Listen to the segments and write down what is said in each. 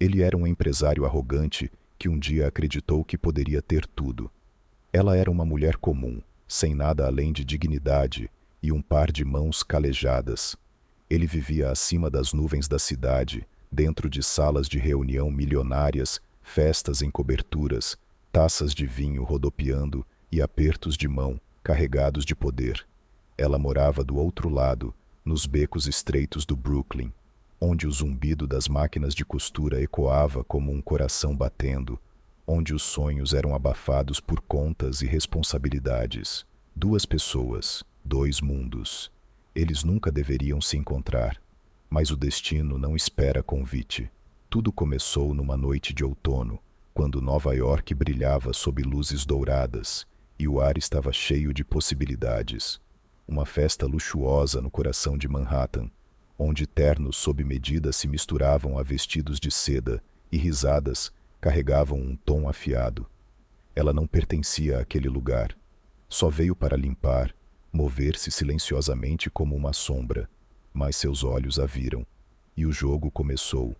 Ele era um empresário arrogante que um dia acreditou que poderia ter tudo. Ela era uma mulher comum, sem nada além de dignidade e um par de mãos calejadas. Ele vivia acima das nuvens da cidade, dentro de salas de reunião milionárias, festas em coberturas, taças de vinho rodopiando e apertos de mão, carregados de poder. Ela morava do outro lado, nos becos estreitos do Brooklyn, onde o zumbido das máquinas de costura ecoava como um coração batendo, onde os sonhos eram abafados por contas e responsabilidades. Duas pessoas, dois mundos. Eles nunca deveriam se encontrar, mas o destino não espera convite. Tudo começou numa noite de outono, quando Nova York brilhava sob luzes douradas e o ar estava cheio de possibilidades. Uma festa luxuosa no coração de Manhattan, onde ternos sob medida se misturavam a vestidos de seda e risadas carregavam um tom afiado. Ela não pertencia àquele lugar. Só veio para limpar, mover-se silenciosamente como uma sombra, mas seus olhos a viram. E o jogo começou.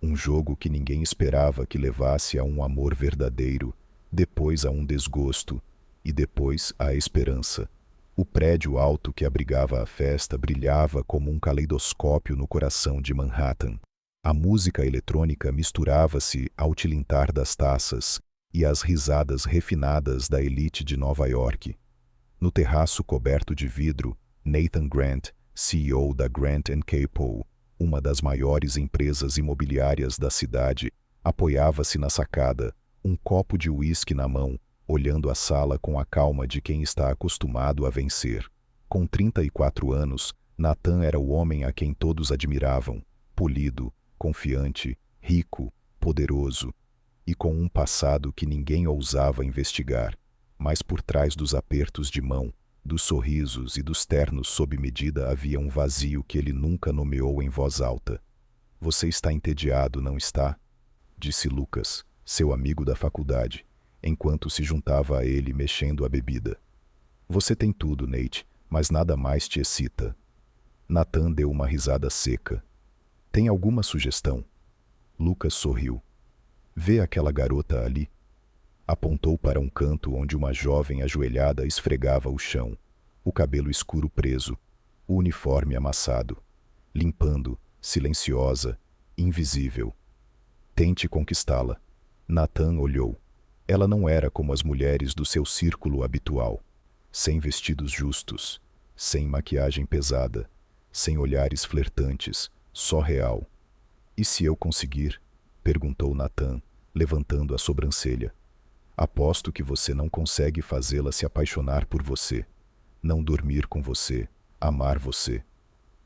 Um jogo que ninguém esperava que levasse a um amor verdadeiro, depois a um desgosto, e depois à esperança. O prédio alto que abrigava a festa brilhava como um caleidoscópio no coração de Manhattan. A música eletrônica misturava-se ao tilintar das taças e às risadas refinadas da elite de Nova York. No terraço coberto de vidro, Nathan Grant, CEO da Grant & Co., uma das maiores empresas imobiliárias da cidade, apoiava-se na sacada, um copo de uísque na mão, olhando a sala com a calma de quem está acostumado a vencer. Com 34 anos, Nathan era o homem a quem todos admiravam, polido, confiante, rico, poderoso, e com um passado que ninguém ousava investigar. Mas por trás dos apertos de mão, dos sorrisos e dos ternos sob medida havia um vazio que ele nunca nomeou em voz alta. "Você está entediado, não está?" disse Lucas, seu amigo da faculdade, enquanto se juntava a ele mexendo a bebida. "Você tem tudo, Nate, mas nada mais te excita." Nathan deu uma risada seca. "Tem alguma sugestão?" Lucas sorriu. "Vê aquela garota ali?" Apontou para um canto onde uma jovem ajoelhada esfregava o chão, o cabelo escuro preso, o uniforme amassado, limpando, silenciosa, invisível. "Tente conquistá-la." Nathan olhou. Ela não era como as mulheres do seu círculo habitual, sem vestidos justos, sem maquiagem pesada, sem olhares flertantes, só real. "E se eu conseguir?" perguntou Nathan, levantando a sobrancelha. "Aposto que você não consegue fazê-la se apaixonar por você, não dormir com você, amar você."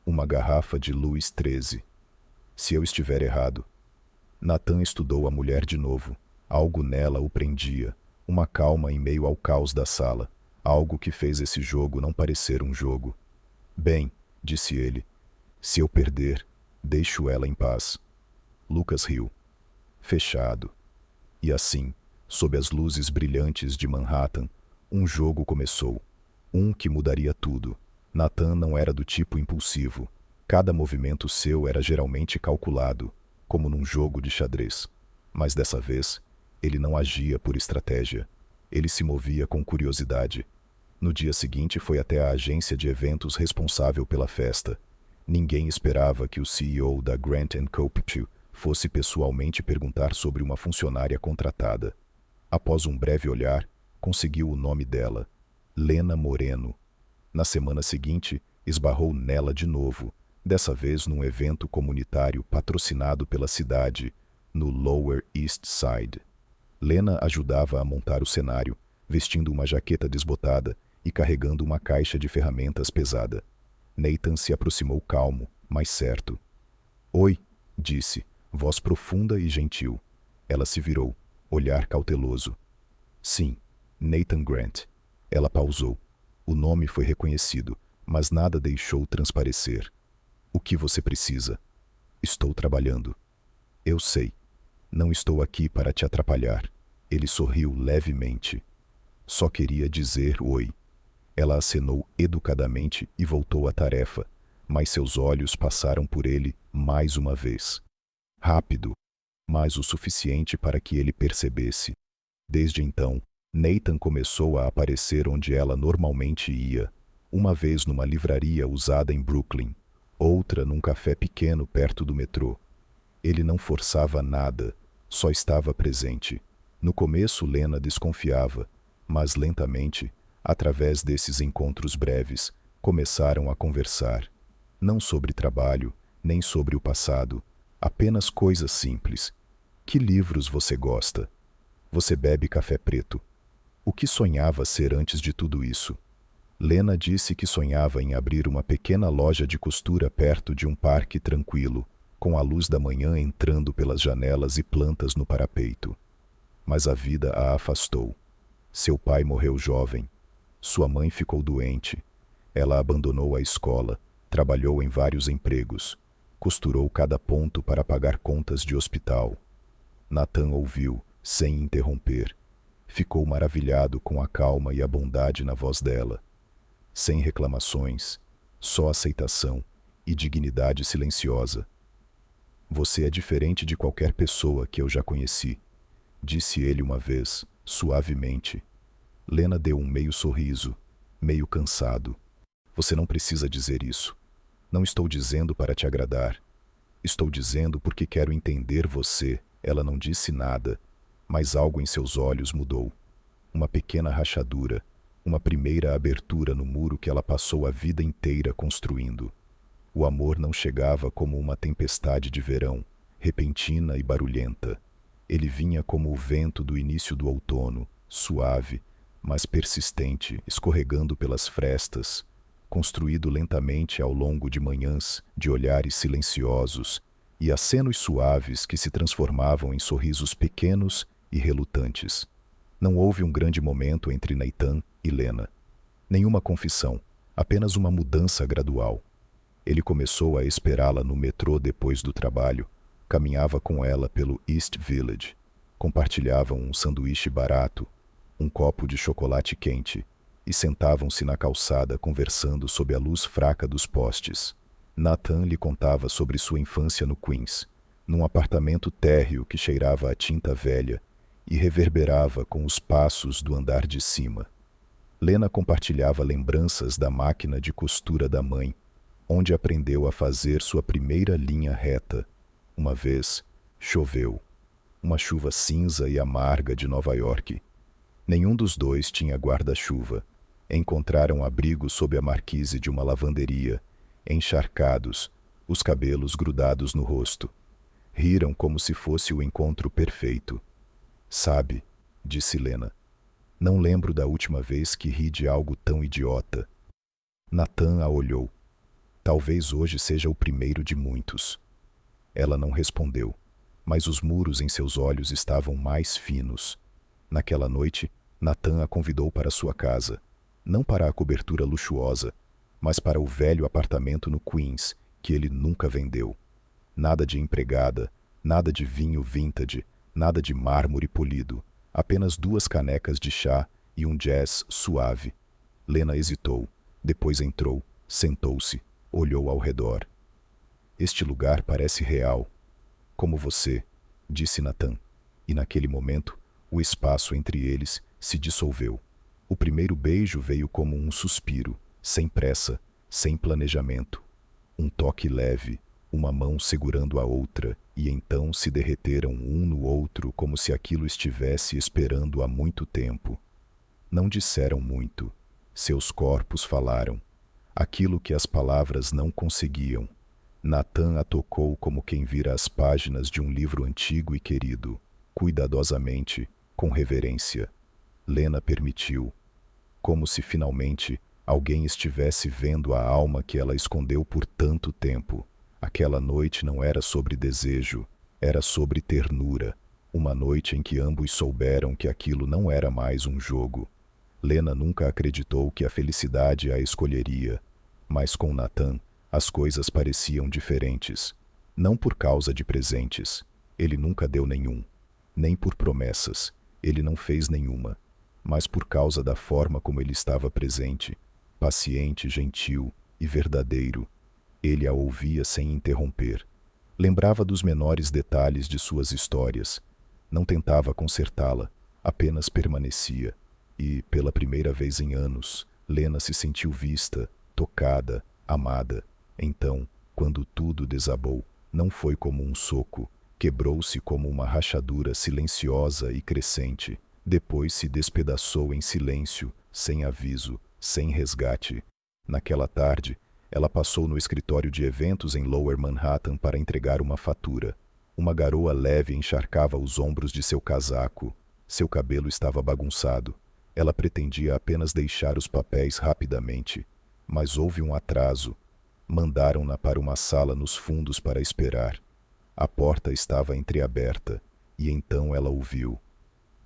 Uma garrafa de Louis XIII. "Se eu estiver errado." Nathan estudou a mulher de novo. Algo nela o prendia, uma calma em meio ao caos da sala, algo que fez esse jogo não parecer um jogo. "Bem," disse ele, "se eu perder, deixo ela em paz." Lucas riu. "Fechado." E assim, sob as luzes brilhantes de Manhattan, um jogo começou. Um que mudaria tudo. Nathan não era do tipo impulsivo. Cada movimento seu era geralmente calculado, como num jogo de xadrez. Mas dessa vez, ele não agia por estratégia. Ele se movia com curiosidade. No dia seguinte foi até a agência de eventos responsável pela festa. Ninguém esperava que o CEO da Grant & Co. fosse pessoalmente perguntar sobre uma funcionária contratada. Após um breve olhar, conseguiu o nome dela: Lena Moreno. Na semana seguinte, esbarrou nela de novo, dessa vez num evento comunitário patrocinado pela cidade, no Lower East Side. Lena ajudava a montar o cenário, vestindo uma jaqueta desbotada e carregando uma caixa de ferramentas pesada. Nathan se aproximou calmo, mas certo. "Oi", disse, voz profunda e gentil. Ela se virou, olhar cauteloso. "Sim, Nathan Grant." Ela pausou. O nome foi reconhecido, mas nada deixou transparecer. "O que você precisa?" "Estou trabalhando." "Eu sei. Não estou aqui para te atrapalhar." Ele sorriu levemente. "Só queria dizer oi." Ela acenou educadamente e voltou à tarefa, mas seus olhos passaram por ele mais uma vez. Rápido, mas o suficiente para que ele percebesse. Desde então, Nathan começou a aparecer onde ela normalmente ia, uma vez numa livraria usada em Brooklyn, outra num café pequeno perto do metrô. Ele não forçava nada, só estava presente. No começo, Lena desconfiava, mas lentamente, através desses encontros breves, começaram a conversar. Não sobre trabalho, nem sobre o passado, apenas coisas simples. Que livros você gosta? Você bebe café preto? O que sonhava ser antes de tudo isso? Lena disse que sonhava em abrir uma pequena loja de costura perto de um parque tranquilo, com a luz da manhã entrando pelas janelas e plantas no parapeito. Mas a vida a afastou. Seu pai morreu jovem. Sua mãe ficou doente. Ela abandonou a escola, trabalhou em vários empregos, costurou cada ponto para pagar contas de hospital. Nathan ouviu, sem interromper. Ficou maravilhado com a calma e a bondade na voz dela. Sem reclamações, só aceitação e dignidade silenciosa. Você é diferente de qualquer pessoa que eu já conheci, disse ele uma vez, suavemente. Lena deu um meio sorriso, meio cansado. Você não precisa dizer isso. Não estou dizendo para te agradar. Estou dizendo porque quero entender você. Ela não disse nada, mas algo em seus olhos mudou. Uma pequena rachadura, uma primeira abertura no muro que ela passou a vida inteira construindo. O amor não chegava como uma tempestade de verão, repentina e barulhenta. Ele vinha como o vento do início do outono, suave, mas persistente, escorregando pelas frestas, construído lentamente ao longo de manhãs, de olhares silenciosos, e acenos suaves que se transformavam em sorrisos pequenos e relutantes. Não houve um grande momento entre Nathan e Lena. Nenhuma confissão, apenas uma mudança gradual. Ele começou a esperá-la no metrô depois do trabalho, caminhava com ela pelo East Village, compartilhavam um sanduíche barato, um copo de chocolate quente, e sentavam-se na calçada conversando sob a luz fraca dos postes. Nathan lhe contava sobre sua infância no Queens, num apartamento térreo que cheirava a tinta velha e reverberava com os passos do andar de cima. Lena compartilhava lembranças da máquina de costura da mãe, onde aprendeu a fazer sua primeira linha reta. Uma vez, choveu. Uma chuva cinza e amarga de Nova York. Nenhum dos dois tinha guarda-chuva. Encontraram abrigo sob a marquise de uma lavanderia, encharcados, os cabelos grudados no rosto. Riram como se fosse o encontro perfeito. Sabe, disse Lena, não lembro da última vez que ri de algo tão idiota. Nathan a olhou. Talvez hoje seja o primeiro de muitos. Ela não respondeu, mas os muros em seus olhos estavam mais finos. Naquela noite, Nathan a convidou para sua casa, não para a cobertura luxuosa, mas para o velho apartamento no Queens, que ele nunca vendeu. Nada de empregada, nada de vinho vintage, nada de mármore polido, apenas 2 canecas de chá e um jazz suave. Lena hesitou, depois entrou, sentou-se, olhou ao redor. Este lugar parece real. Como você, disse Nathan, e naquele momento, o espaço entre eles se dissolveu. O primeiro beijo veio como um suspiro, sem pressa, sem planejamento. Um toque leve, uma mão segurando a outra, e então se derreteram um no outro como se aquilo estivesse esperando há muito tempo. Não disseram muito. Seus corpos falaram. Aquilo que as palavras não conseguiam. Nathan a tocou como quem vira as páginas de um livro antigo e querido, cuidadosamente, com reverência. Lena permitiu, como se finalmente alguém estivesse vendo a alma que ela escondeu por tanto tempo. Aquela noite não era sobre desejo, era sobre ternura, uma noite em que ambos souberam que aquilo não era mais um jogo. Lena nunca acreditou que a felicidade a escolheria, mas com Nathan as coisas pareciam diferentes. Não por causa de presentes, ele nunca deu nenhum, nem por promessas, ele não fez nenhuma, mas por causa da forma como ele estava presente, paciente, gentil e verdadeiro. Ele a ouvia sem interromper. Lembrava dos menores detalhes de suas histórias. Não tentava consertá-la, apenas permanecia. E, pela primeira vez em anos, Lena se sentiu vista, tocada, amada. Então, quando tudo desabou, não foi como um soco, quebrou-se como uma rachadura silenciosa e crescente. Depois se despedaçou em silêncio, sem aviso, sem resgate. Naquela tarde, ela passou no escritório de eventos em Lower Manhattan para entregar uma fatura. Uma garoa leve encharcava os ombros de seu casaco. Seu cabelo estava bagunçado. Ela pretendia apenas deixar os papéis rapidamente, mas houve um atraso. Mandaram-na para uma sala nos fundos para esperar. A porta estava entreaberta, e então ela ouviu.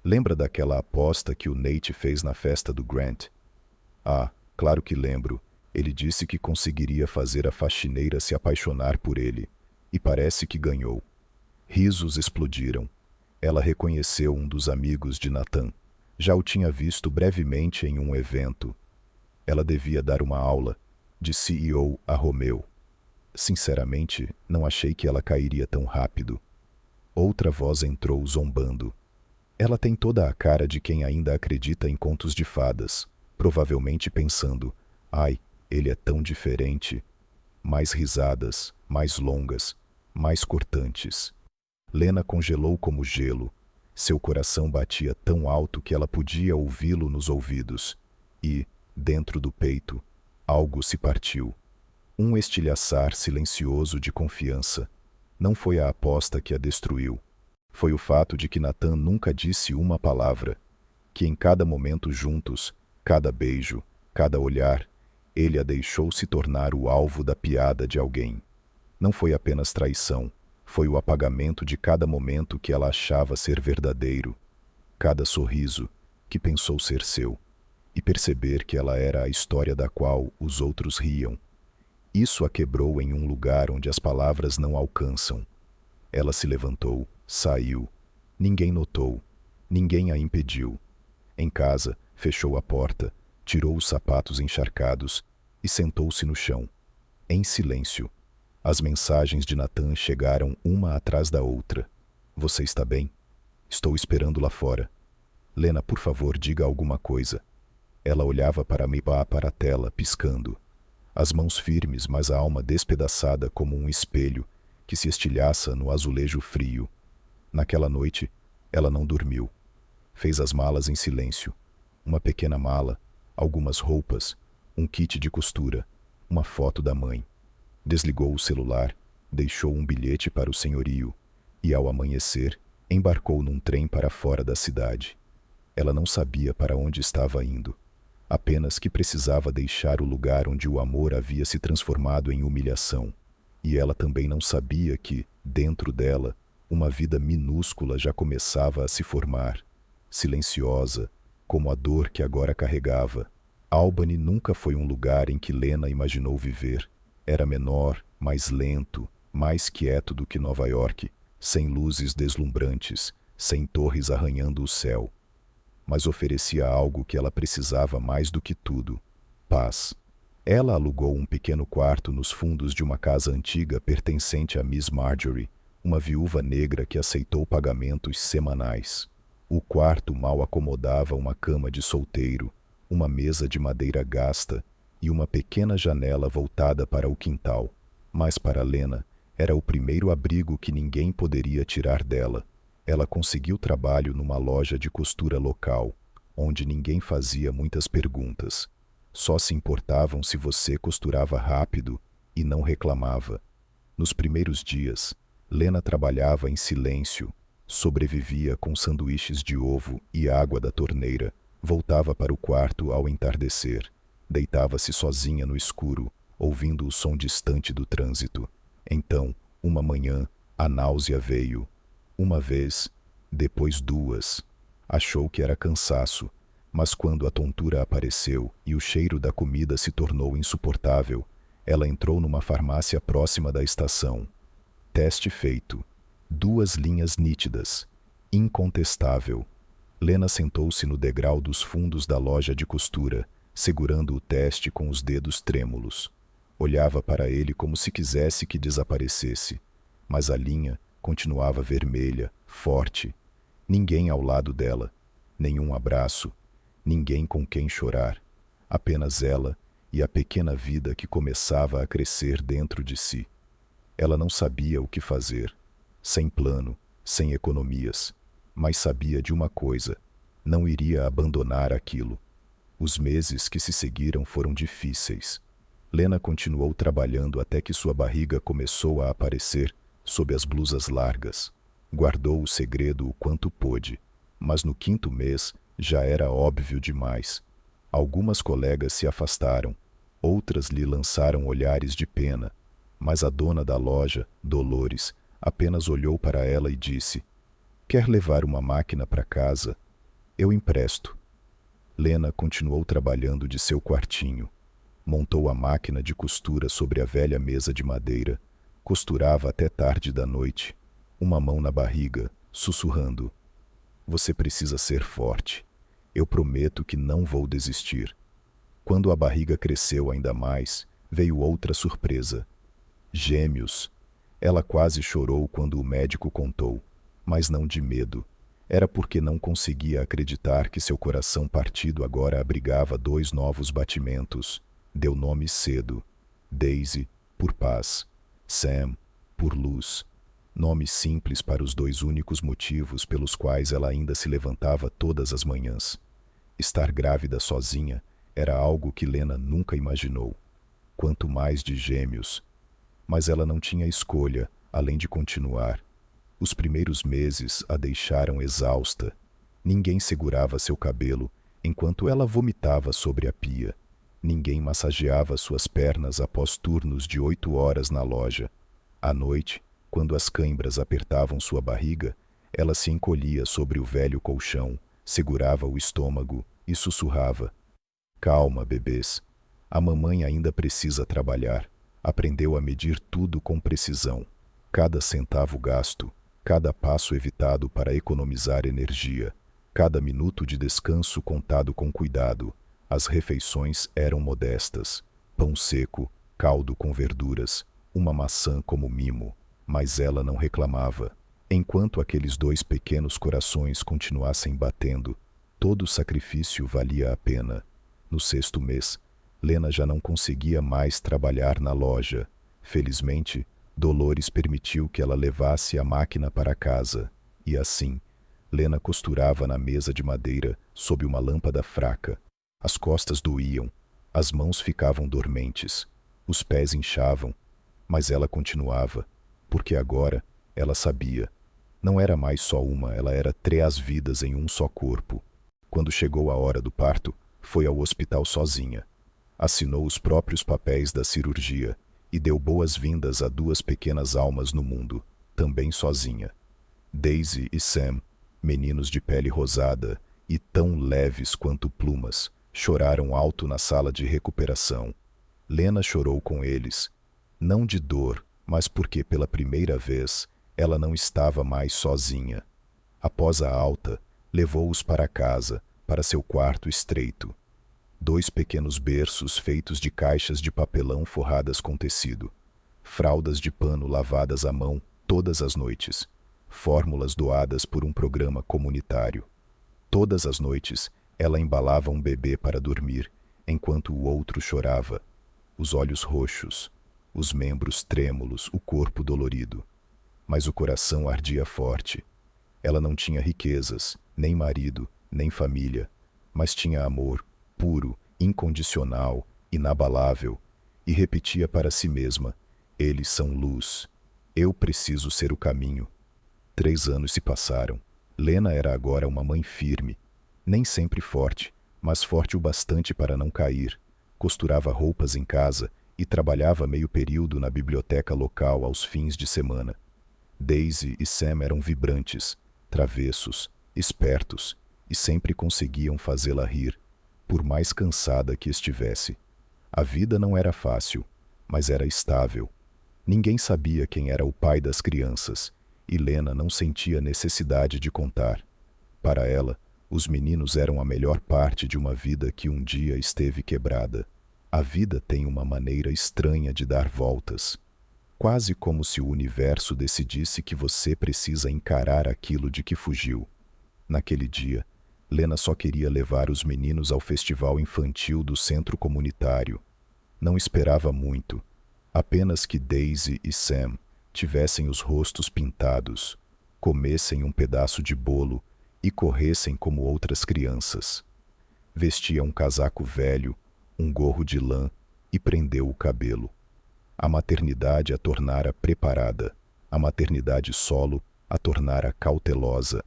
Lembra daquela aposta que o Nate fez na festa do Grant? Ah, claro que lembro. Ele disse que conseguiria fazer a faxineira se apaixonar por ele, e parece que ganhou. Risos explodiram. Ela reconheceu um dos amigos de Nathan. Já o tinha visto brevemente em um evento. Ela devia dar uma aula, de CEO a Romeu. Sinceramente, não achei que ela cairia tão rápido. Outra voz entrou zombando. Ela tem toda a cara de quem ainda acredita em contos de fadas, provavelmente pensando, ai, ele é tão diferente. Mais risadas, mais longas, mais cortantes. Lena congelou como gelo. Seu coração batia tão alto que ela podia ouvi-lo nos ouvidos. E, dentro do peito, algo se partiu. Um estilhaçar silencioso de confiança. Não foi a aposta que a destruiu. Foi o fato de que Nathan nunca disse uma palavra. Que em cada momento juntos, cada beijo, cada olhar, ele a deixou se tornar o alvo da piada de alguém. Não foi apenas traição. Foi o apagamento de cada momento que ela achava ser verdadeiro. Cada sorriso, que pensou ser seu. E perceber que ela era a história da qual os outros riam. Isso a quebrou em um lugar onde as palavras não alcançam. Ela se levantou, saiu. Ninguém notou. Ninguém a impediu. Em casa, fechou a porta, tirou os sapatos encharcados e sentou-se no chão. Em silêncio. As mensagens de Nathan chegaram uma atrás da outra. Você está bem? Estou esperando lá fora. Lena, por favor, diga alguma coisa. Ela olhava para mim, para a tela, piscando. As mãos firmes, mas a alma despedaçada como um espelho que se estilhaça no azulejo frio. Naquela noite, ela não dormiu. Fez as malas em silêncio. Uma pequena mala, algumas roupas, um kit de costura, uma foto da mãe. Desligou o celular, deixou um bilhete para o senhorio e, ao amanhecer, embarcou num trem para fora da cidade. Ela não sabia para onde estava indo, apenas que precisava deixar o lugar onde o amor havia se transformado em humilhação. E ela também não sabia que, dentro dela, uma vida minúscula já começava a se formar, silenciosa, como a dor que agora carregava. Albany nunca foi um lugar em que Lena imaginou viver. Era menor, mais lento, mais quieto do que Nova York, sem luzes deslumbrantes, sem torres arranhando o céu. Mas oferecia algo que ela precisava mais do que tudo: paz. Ela alugou um pequeno quarto nos fundos de uma casa antiga pertencente a Miss Marjorie, uma viúva negra que aceitou pagamentos semanais. O quarto mal acomodava uma cama de solteiro, uma mesa de madeira gasta e uma pequena janela voltada para o quintal. Mas para Lena, era o primeiro abrigo que ninguém poderia tirar dela. Ela conseguiu trabalho numa loja de costura local, onde ninguém fazia muitas perguntas. Só se importavam se você costurava rápido e não reclamava. Nos primeiros dias, Lena trabalhava em silêncio, sobrevivia com sanduíches de ovo e água da torneira, voltava para o quarto ao entardecer. Deitava-se sozinha no escuro, ouvindo o som distante do trânsito. Então, uma manhã, a náusea veio. Uma vez, depois duas. Achou que era cansaço, mas quando a tontura apareceu e o cheiro da comida se tornou insuportável, ela entrou numa farmácia próxima da estação. Teste feito. 2 linhas nítidas. Incontestável. Lena sentou-se no degrau dos fundos da loja de costura, segurando o teste com os dedos trêmulos. Olhava para ele como se quisesse que desaparecesse. mas a linha continuava vermelha, forte. Ninguém ao lado dela, nenhum abraço, ninguém com quem chorar, apenas ela e a pequena vida que começava a crescer dentro de si. Ela não sabia o que fazer, sem plano, sem economias, mas sabia de uma coisa: não iria abandonar aquilo. Os meses que se seguiram foram difíceis. Lena continuou trabalhando até que sua barriga começou a aparecer sob as blusas largas. Guardou o segredo o quanto pôde, mas no 5º mês já era óbvio demais. Algumas colegas se afastaram, outras lhe lançaram olhares de pena, mas a dona da loja, Dolores, apenas olhou para ela e disse: "Quer levar uma máquina para casa? Eu empresto." Lena continuou trabalhando de seu quartinho. Montou a máquina de costura sobre a velha mesa de madeira, costurava até tarde da noite, uma mão na barriga, sussurrando: "Você precisa ser forte. Eu prometo que não vou desistir." Quando a barriga cresceu ainda mais, veio outra surpresa. Gêmeos. Ela quase chorou quando o médico contou, mas não de medo. Era porque não conseguia acreditar que seu coração partido agora abrigava 2 novos batimentos. Deu nome cedo. Daisy, por paz. Sam, por luz. Nome simples para os 2 únicos motivos pelos quais ela ainda se levantava todas as manhãs. Estar grávida sozinha era algo que Lena nunca imaginou. Quanto mais de gêmeos. Mas ela não tinha escolha, além de continuar. Os primeiros meses a deixaram exausta. Ninguém segurava seu cabelo enquanto ela vomitava sobre a pia. Ninguém massageava suas pernas após turnos de 8 horas na loja. À noite, quando as cãibras apertavam sua barriga, ela se encolhia sobre o velho colchão, segurava o estômago e sussurrava: "Calma, bebês. A mamãe ainda precisa trabalhar." Aprendeu a medir tudo com precisão. Cada centavo gasto, cada passo evitado para economizar energia, cada minuto de descanso contado com cuidado. As refeições eram modestas: pão seco, caldo com verduras, uma maçã como mimo. Mas ela não reclamava. Enquanto aqueles 2 pequenos corações continuassem batendo, todo sacrifício valia a pena. No 6º mês, Lena já não conseguia mais trabalhar na loja. Felizmente, Dolores permitiu que ela levasse a máquina para casa. E assim, Lena costurava na mesa de madeira sob uma lâmpada fraca. As costas doíam, as mãos ficavam dormentes, os pés inchavam, mas ela continuava, porque agora ela sabia. Não era mais só uma, ela era 3 vidas em um só corpo. Quando chegou a hora do parto, foi ao hospital sozinha. Assinou os próprios papéis da cirurgia e deu boas-vindas a 2 pequenas almas no mundo, também sozinha. Daisy e Sam, meninos de pele rosada e tão leves quanto plumas, choraram alto na sala de recuperação. Lena chorou com eles, não de dor, mas porque pela primeira vez ela não estava mais sozinha. Após a alta, levou-os para casa, para seu quarto estreito. 2 pequenos berços feitos de caixas de papelão forradas com tecido, fraldas de pano lavadas à mão todas as noites, fórmulas doadas por um programa comunitário. Todas as noites, ela embalava um bebê para dormir, enquanto o outro chorava, os olhos roxos, os membros trêmulos, o corpo dolorido. Mas o coração ardia forte. Ela não tinha riquezas, nem marido, nem família, mas tinha amor, puro, incondicional, inabalável, e repetia para si mesma: "Eles são luz. Eu preciso ser o caminho." 3 anos se passaram. Lena era agora uma mãe firme, nem sempre forte, mas forte o bastante para não cair. Costurava roupas em casa e trabalhava meio período na biblioteca local aos fins de semana. Daisy e Sam eram vibrantes, travessos, espertos, e sempre conseguiam fazê-la rir, por mais cansada que estivesse. A vida não era fácil, mas era estável. Ninguém sabia quem era o pai das crianças, e Lena não sentia necessidade de contar. Para ela, os meninos eram a melhor parte de uma vida que um dia esteve quebrada. A vida tem uma maneira estranha de dar voltas. quase como se o universo decidisse que você precisa encarar aquilo de que fugiu. Naquele dia, Lena só queria levar os meninos ao festival infantil do centro comunitário. Não esperava muito, apenas que Daisy e Sam tivessem os rostos pintados, comessem um pedaço de bolo e corressem como outras crianças. Vestia um casaco velho, um gorro de lã e prendeu o cabelo. A maternidade a tornara preparada, a maternidade solo a tornara cautelosa.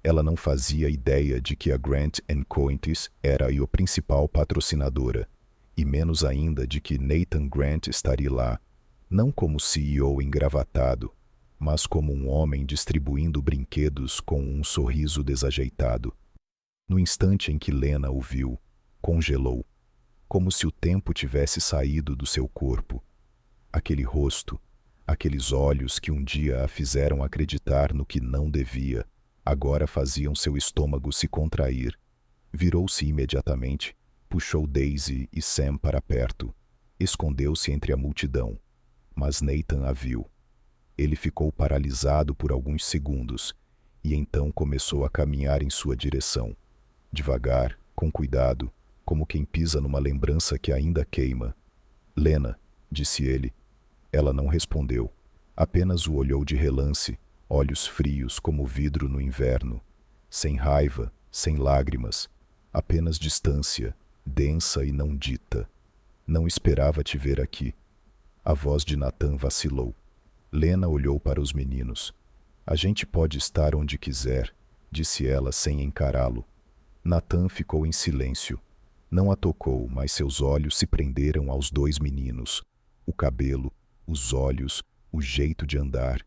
Ela não fazia ideia de que a Grant & Coates era a principal patrocinadora, e menos ainda de que Nathan Grant estaria lá, não como CEO engravatado, mas como um homem distribuindo brinquedos com um sorriso desajeitado. No instante em que Lena o viu, congelou, como se o tempo tivesse saído do seu corpo. Aquele rosto, aqueles olhos que um dia a fizeram acreditar no que não devia, agora faziam seu estômago se contrair. Virou-se imediatamente, puxou Daisy e Sam para perto, escondeu-se entre a multidão. Mas Nathan a viu. Ele ficou paralisado por alguns segundos, e então começou a caminhar em sua direção. Devagar, com cuidado, como quem pisa numa lembrança que ainda queima. Lena, disse ele. Ela não respondeu, apenas o olhou de relance, olhos frios como vidro no inverno. Sem raiva, sem lágrimas, apenas distância, densa e não dita. Não esperava te ver aqui. A voz de Nathan vacilou. Lena olhou para os meninos. A gente pode estar onde quiser, disse ela sem encará-lo. Nathan ficou em silêncio. Não a tocou, mas seus olhos se prenderam aos dois meninos. O cabelo, os olhos, o jeito de andar.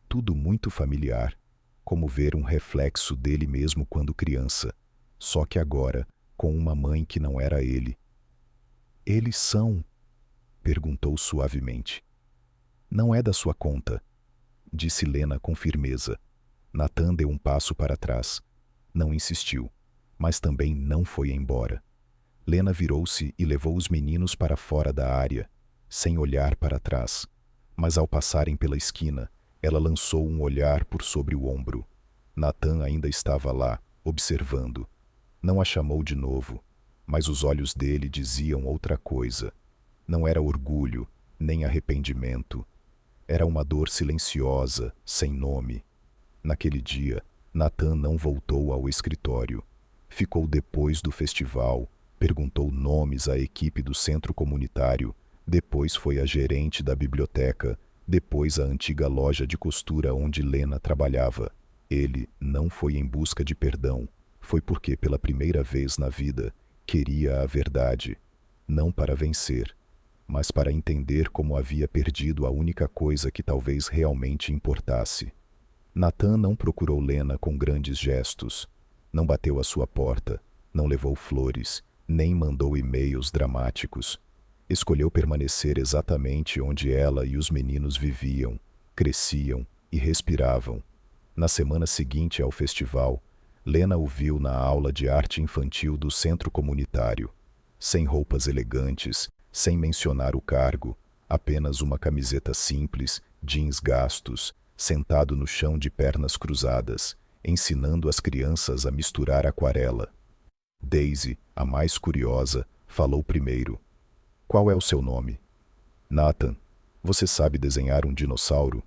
Tudo muito familiar, como ver um reflexo dele mesmo quando criança, só que agora, com uma mãe que não era ele. Eles são? Perguntou suavemente. Não é da sua conta, disse Lena com firmeza. Nathan deu um passo para trás. Não insistiu, mas também não foi embora. Lena virou-se e levou os meninos para fora da área, sem olhar para trás. Mas ao passarem pela esquina, ela lançou um olhar por sobre o ombro. Nathan ainda estava lá, observando. Não a chamou de novo, mas os olhos dele diziam outra coisa. Não era orgulho, nem arrependimento. Era uma dor silenciosa, sem nome. Naquele dia, Nathan não voltou ao escritório. Ficou depois do festival, perguntou nomes à equipe do centro comunitário, depois foi a gerente da biblioteca, depois à antiga loja de costura onde Lena trabalhava. Ele não foi em busca de perdão, foi porque pela primeira vez na vida queria a verdade, não para vencer, mas para entender como havia perdido a única coisa que talvez realmente importasse. Nathan não procurou Lena com grandes gestos, não bateu à sua porta, não levou flores, nem mandou e-mails dramáticos. Escolheu permanecer exatamente onde ela e os meninos viviam, cresciam e respiravam. Na semana seguinte ao festival, Lena o viu na aula de arte infantil do centro comunitário, sem roupas elegantes, sem mencionar o cargo, apenas uma camiseta simples, jeans gastos, sentado no chão de pernas cruzadas, ensinando as crianças a misturar aquarela. Daisy, a mais curiosa, falou primeiro. Qual é o seu nome? Nathan. Você sabe desenhar um dinossauro?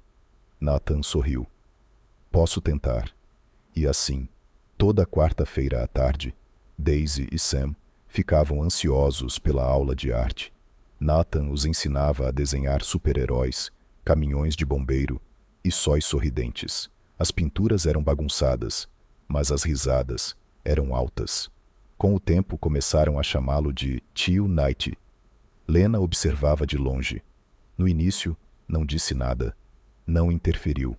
Nathan sorriu. Posso tentar. E assim, toda quarta-feira à tarde, Daisy e Sam ficavam ansiosos pela aula de arte. Nathan os ensinava a desenhar super-heróis, caminhões de bombeiro e sóis sorridentes. As pinturas eram bagunçadas, mas as risadas eram altas. Com o tempo começaram a chamá-lo de Tio Knight. Lena observava de longe. No início, não disse nada. Não interferiu.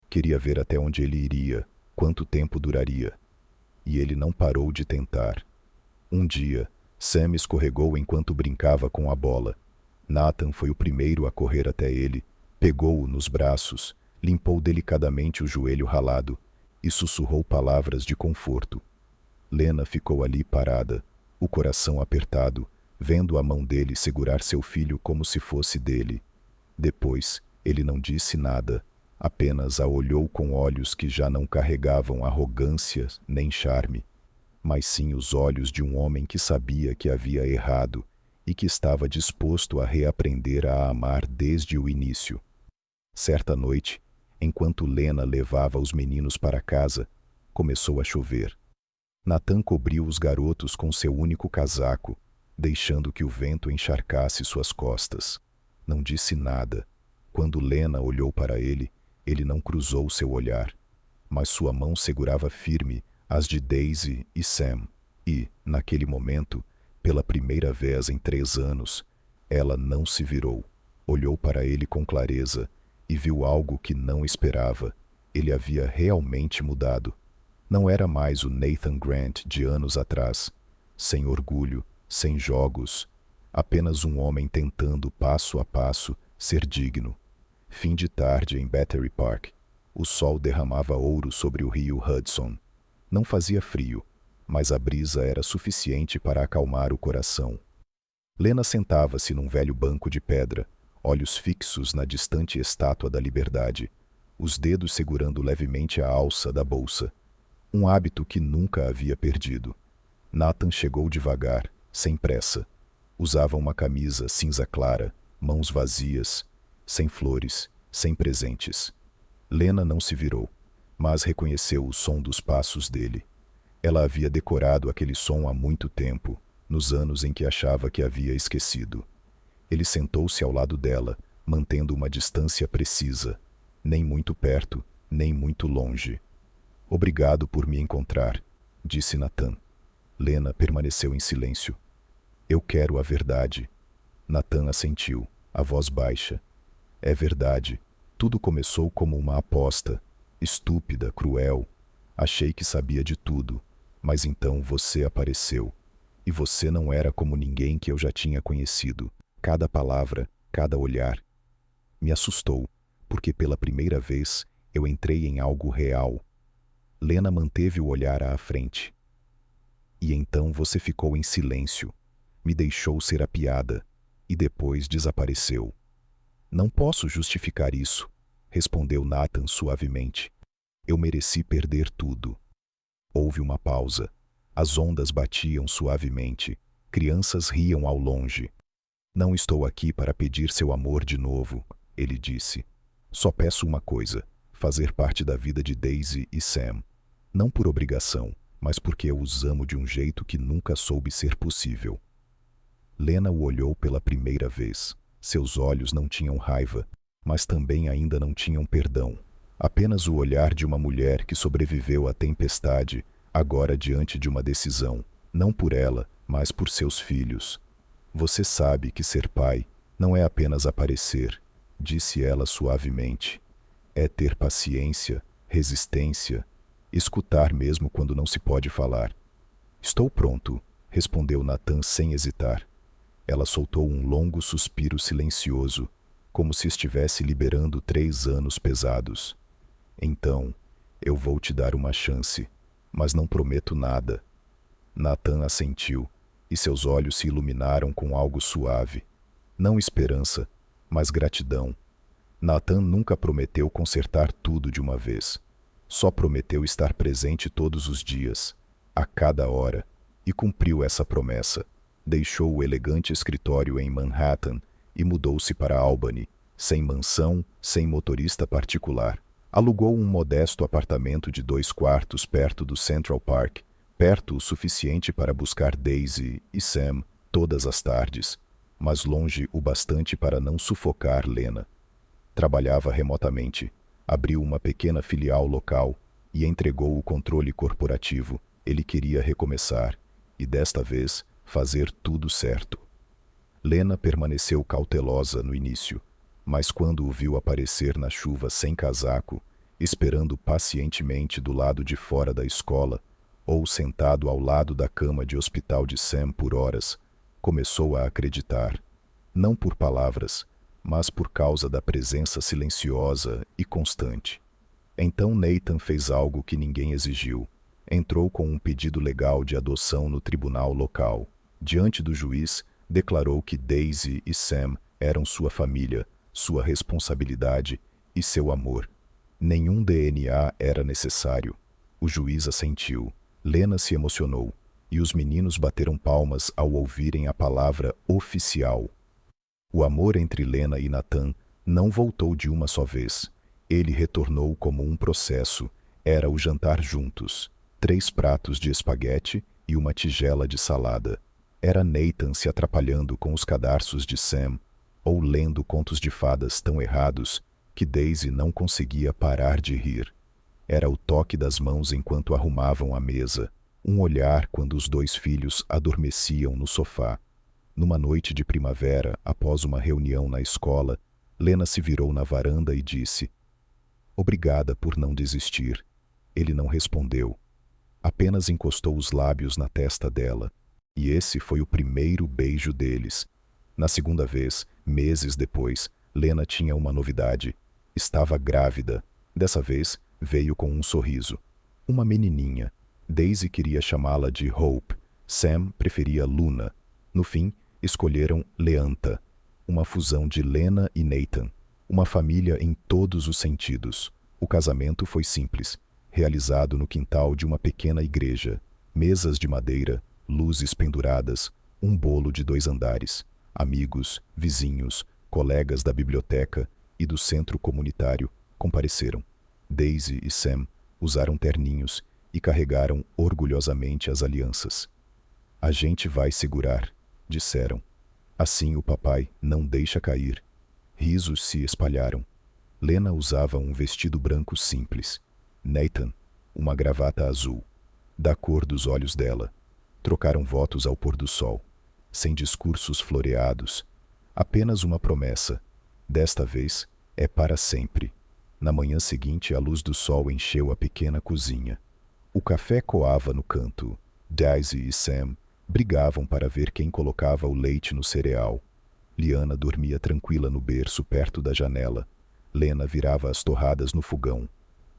Queria ver até onde ele iria, quanto tempo duraria. E ele não parou de tentar. Um dia, Sam escorregou enquanto brincava com a bola. Nathan foi o primeiro a correr até ele, pegou-o nos braços, limpou delicadamente o joelho ralado e sussurrou palavras de conforto. Lena ficou ali parada, o coração apertado, vendo a mão dele segurar seu filho como se fosse dele. Depois, Ele não disse nada, apenas a olhou com olhos que já não carregavam arrogância nem charme, mas sim os olhos de um homem que sabia que havia errado e que estava disposto a reaprender a amar desde o início. Certa noite, enquanto Lena levava os meninos para casa, começou a chover. Nathan cobriu os garotos com seu único casaco, deixando que o vento encharcasse suas costas. Não disse nada. Quando Lena olhou para ele, ele não cruzou seu olhar, mas sua mão segurava firme as de Daisy e Sam, e, naquele momento, pela primeira vez em 3 anos, ela não se virou. Olhou para ele com clareza e viu algo que não esperava. Ele havia realmente mudado. Não era mais o Nathan Grant de anos atrás, sem orgulho, sem jogos, apenas um homem tentando passo a passo ser digno. Fim de tarde em Battery Park. O sol derramava ouro sobre o rio Hudson. Não fazia frio, mas a brisa era suficiente para acalmar o coração. Lena sentava-se num velho banco de pedra, olhos fixos na distante estátua da Liberdade, os dedos segurando levemente a alça da bolsa. Um hábito que nunca havia perdido. Nathan chegou devagar, sem pressa. Usava uma camisa cinza clara, mãos vazias, sem flores, sem presentes. Lena não se virou, mas reconheceu o som dos passos dele. Ela havia decorado aquele som há muito tempo, nos anos em que achava que havia esquecido. Ele sentou-se ao lado dela, mantendo uma distância precisa, nem muito perto, nem muito longe. Obrigado por me encontrar, disse Nathan. Lena permaneceu em silêncio. Eu quero a verdade. Nathan assentiu, a voz baixa. É verdade. Tudo começou como uma aposta. Estúpida, cruel. Achei que sabia de tudo. Mas então você apareceu. E você não era como ninguém que eu já tinha conhecido. Cada palavra, cada olhar. Me assustou, porque pela primeira vez eu entrei em algo real. Lena manteve o olhar à frente. E então você ficou em silêncio. Me deixou ser a piada. E depois desapareceu. Não posso justificar isso, respondeu Nathan suavemente. Eu mereci perder tudo. Houve uma pausa. As ondas batiam suavemente. Crianças riam ao longe. Não estou aqui para pedir seu amor de novo, ele disse. Só peço uma coisa, fazer parte da vida de Daisy e Sam. Não por obrigação, mas porque eu os amo de um jeito que nunca soube ser possível. Lena o olhou pela primeira vez. Seus olhos não tinham raiva, mas também ainda não tinham perdão. Apenas o olhar de uma mulher que sobreviveu à tempestade, agora diante de uma decisão, não por ela, mas por seus filhos. Você sabe que ser pai não é apenas aparecer, disse ela suavemente. É ter paciência, resistência, escutar mesmo quando não se pode falar. Estou pronto, respondeu Nathan sem hesitar. Ela soltou um longo suspiro silencioso, como se estivesse liberando 3 anos pesados. Então, eu vou te dar uma chance, mas não prometo nada. Nathan assentiu, e seus olhos se iluminaram com algo suave. Não esperança, mas gratidão. Nathan nunca prometeu consertar tudo de uma vez. Só prometeu estar presente todos os dias, a cada hora, e cumpriu essa promessa. Deixou o elegante escritório em Manhattan e mudou-se para Albany, sem mansão, sem motorista particular. Alugou um modesto apartamento de 2 quartos perto do Central Park, perto o suficiente para buscar Daisy e Sam todas as tardes, mas longe o bastante para não sufocar Lena. Trabalhava remotamente, abriu uma pequena filial local e entregou o controle corporativo. Ele queria recomeçar, e desta vez fazer tudo certo. Lena permaneceu cautelosa no início, mas quando o viu aparecer na chuva sem casaco, esperando pacientemente do lado de fora da escola, ou sentado ao lado da cama de hospital de Sam por horas, começou a acreditar, não por palavras, mas por causa da presença silenciosa e constante. Então Nathan fez algo que ninguém exigiu. Entrou com um pedido legal de adoção no tribunal local. Diante do juiz, declarou que Daisy e Sam eram sua família, sua responsabilidade e seu amor. Nenhum DNA era necessário. O juiz assentiu. Lena se emocionou, e os meninos bateram palmas ao ouvirem a palavra oficial. O amor entre Lena e Nathan não voltou de uma só vez. Ele retornou como um processo. Era o jantar juntos. 3 pratos de espaguete e uma tigela de salada. Era Nathan se atrapalhando com os cadarços de Sam, ou lendo contos de fadas tão errados que Daisy não conseguia parar de rir. Era o toque das mãos enquanto arrumavam a mesa, um olhar quando os 2 filhos adormeciam no sofá. Numa noite de primavera, após uma reunião na escola, Lena se virou na varanda e disse: "Obrigada por não desistir." Ele não respondeu. Apenas encostou os lábios na testa dela, e esse foi o primeiro beijo deles. Na segunda vez, meses depois, Lena tinha uma novidade. Estava grávida. Dessa vez, veio com um sorriso. Uma menininha. Daisy queria chamá-la de Hope. Sam preferia Luna. No fim, escolheram Leanta, uma fusão de Lena e Nathan, uma família em todos os sentidos. O casamento foi simples, realizado no quintal de uma pequena igreja. Mesas de madeira, luzes penduradas, um bolo de 2 andares. Amigos, vizinhos, colegas da biblioteca e do centro comunitário compareceram. Daisy e Sam usaram terninhos e carregaram orgulhosamente as alianças. "A gente vai segurar", disseram. "Assim o papai não deixa cair." Risos se espalharam. Lena usava um vestido branco simples. Nathan, uma gravata azul, da cor dos olhos dela. Trocaram votos ao pôr do sol, sem discursos floreados. Apenas uma promessa. Desta vez, é para sempre. Na manhã seguinte, a luz do sol encheu a pequena cozinha. O café coava no canto. Daisy e Sam brigavam para ver quem colocava o leite no cereal. Liana dormia tranquila no berço perto da janela. Lena virava as torradas no fogão.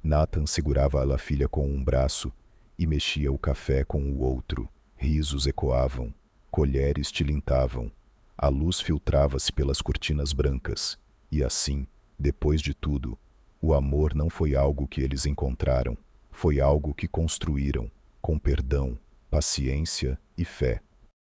Nathan segurava a filha com um braço e mexia o café com o outro. Risos ecoavam, colheres tilintavam. A luz filtrava-se pelas cortinas brancas. E assim, depois de tudo, o amor não foi algo que eles encontraram. Foi algo que construíram, com perdão, paciência e fé.